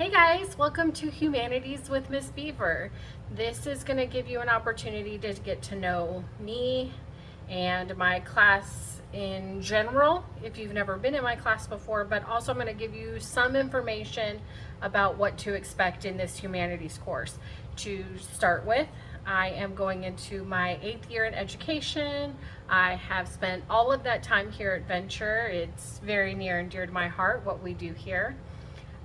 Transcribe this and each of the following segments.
Hey guys, welcome to Humanities with Miss Beaver. This is going to give you an opportunity to get to know me and my class in general, if you've never been in my class before, but also I'm going to give you some information about what to expect in this humanities course. To start with, I am going into my 8th year in education. I have spent all of that time here at Venture. It's very near and dear to my heart what we do here.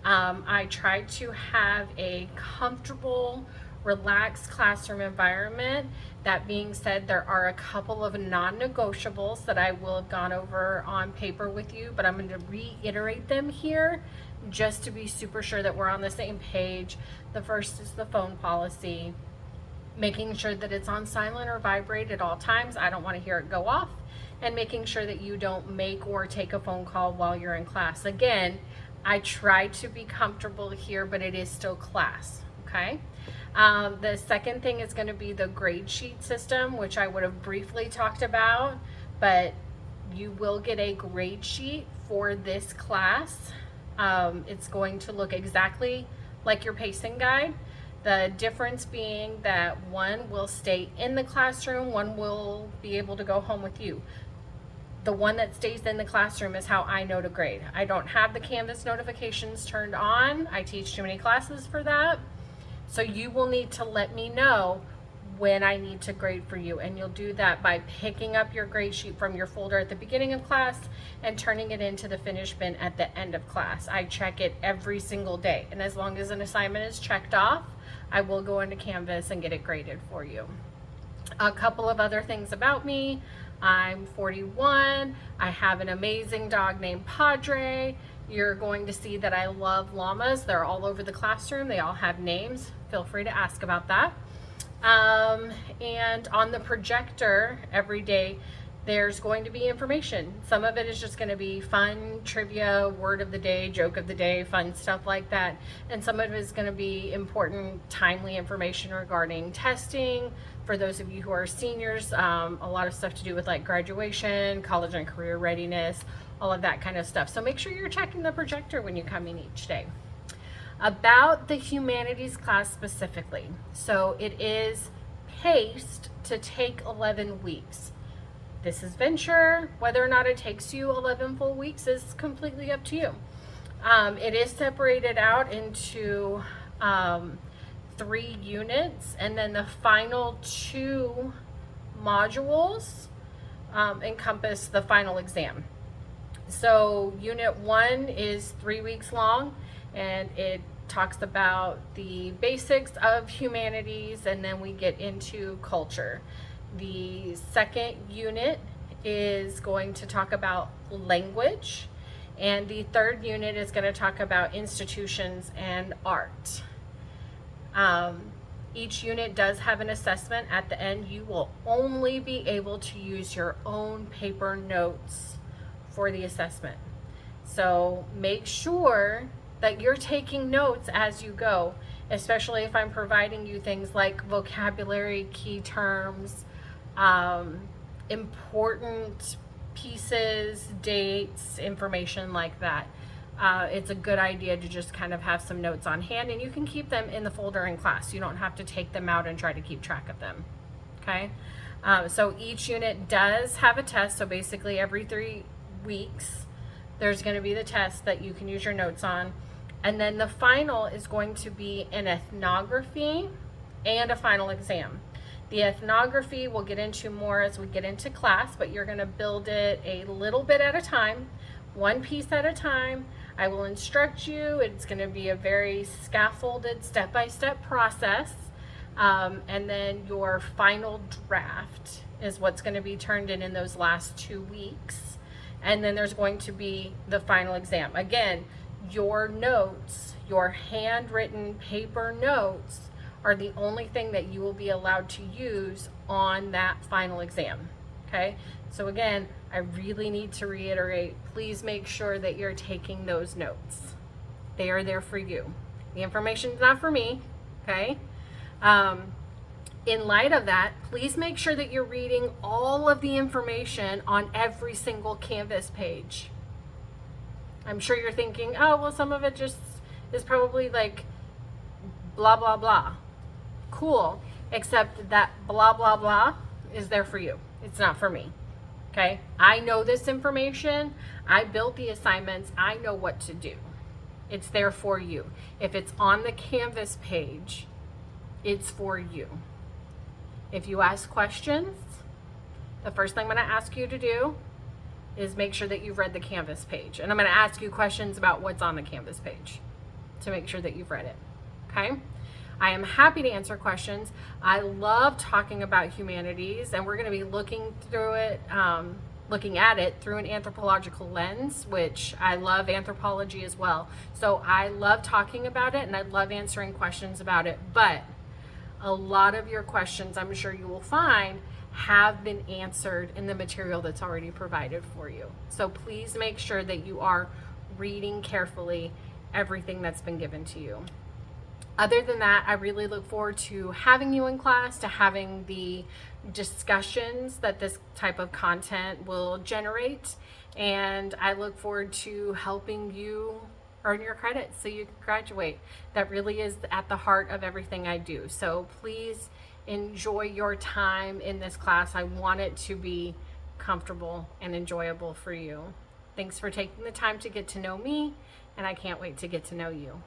I try to have a comfortable, relaxed classroom environment. That being said, there are a couple of non-negotiables that I will have gone over on paper with you, but I'm going to reiterate them here just to be super sure that we're on the same page. The first is the phone policy, making sure that it's on silent or vibrate at all times. I don't want to hear it go off, and making sure that you don't make or take a phone call while you're in class. Again, I try to be comfortable here, but it is still class, okay? The second thing is going to be the grade sheet system, which I would have briefly talked about, but you will get a grade sheet for this class. It's going to look exactly like your pacing guide. The difference being that one will stay in the classroom, one will be able to go home with you. The one that stays in the classroom is how I know to grade. I don't have the Canvas notifications turned on. I teach too many classes for that. So you will need to let me know when I need to grade for you. And you'll do that by picking up your grade sheet from your folder at the beginning of class and turning it into the finish bin at the end of class. I check it every single day. And as long as an assignment is checked off, I will go into Canvas and get it graded for you. A couple of other things about me. I'm 41. I have an amazing dog named Padre. You're going to see that I love llamas. They're all over the classroom. They all have names. Feel free to ask about that. And on the projector every day, there's going to be information. Some of it is just going to be fun, trivia, word of the day, joke of the day, fun stuff like that. And some of it is going to be important, timely information regarding testing. For those of you who are seniors, a lot of stuff to do with like graduation, college and career readiness, all of that kind of stuff. So make sure you're checking the projector when you come in each day. About the humanities class specifically. So it is paced to take 11 weeks. This is Venture. Whether or not it takes you 11 full weeks is completely up to you. It is separated out into 3 units, and then the final 2 modules encompass the final exam. So unit 1 is 3 weeks long, and it talks about the basics of humanities, and then we get into culture. The second unit is going to talk about language, and the third unit is going to talk about institutions and art. Each unit does have an assessment at the end. You will only be able to use your own paper notes for the assessment. So make sure that you're taking notes as you go, especially if I'm providing you things like vocabulary, key terms, important pieces, dates, information like that. It's a good idea to just kind of have some notes on hand, and you can keep them in the folder in class. You don't have to take them out and try to keep track of them. Okay. So each unit does have a test. So basically every 3 weeks, there's going to be the test that you can use your notes on. And then the final is going to be an ethnography and a final exam. The ethnography we'll get into more as we get into class, but you're going to build it a little bit at a time, one piece at a time. I will instruct you. It's going to be a very scaffolded step-by-step process. And then your final draft is what's going to be turned in those last 2 weeks. And then there's going to be the final exam. Again, your notes, your handwritten paper notes, are the only thing that you will be allowed to use on that final exam. Okay, so again, I really need to reiterate, please make sure that you're taking those notes. They are there for you. The information is not for me, okay? In light of that, please make sure that you're reading all of the information on every single Canvas page. I'm sure you're thinking, oh, well, some of it just is probably like blah, blah, blah. Cool. Except that blah, blah, blah is there for you. It's not for me. Okay? I know this information. I built the assignments. I know what to do. It's there for you. If it's on the Canvas page, it's for you. If you ask questions, the first thing I'm going to ask you to do is make sure that you've read the Canvas page. And I'm going to ask you questions about what's on the Canvas page to make sure that you've read it. Okay? I am happy to answer questions. I love talking about humanities, and we're going to be looking at it through an anthropological lens, which I love anthropology as well. So I love talking about it, and I love answering questions about it. But a lot of your questions, I'm sure you will find, have been answered in the material that's already provided for you. So please make sure that you are reading carefully everything that's been given to you. Other than that, I really look forward to having you in class, to having the discussions that this type of content will generate. And I look forward to helping you earn your credits so you can graduate. That really is at the heart of everything I do. So please enjoy your time in this class. I want it to be comfortable and enjoyable for you. Thanks for taking the time to get to know me, and I can't wait to get to know you.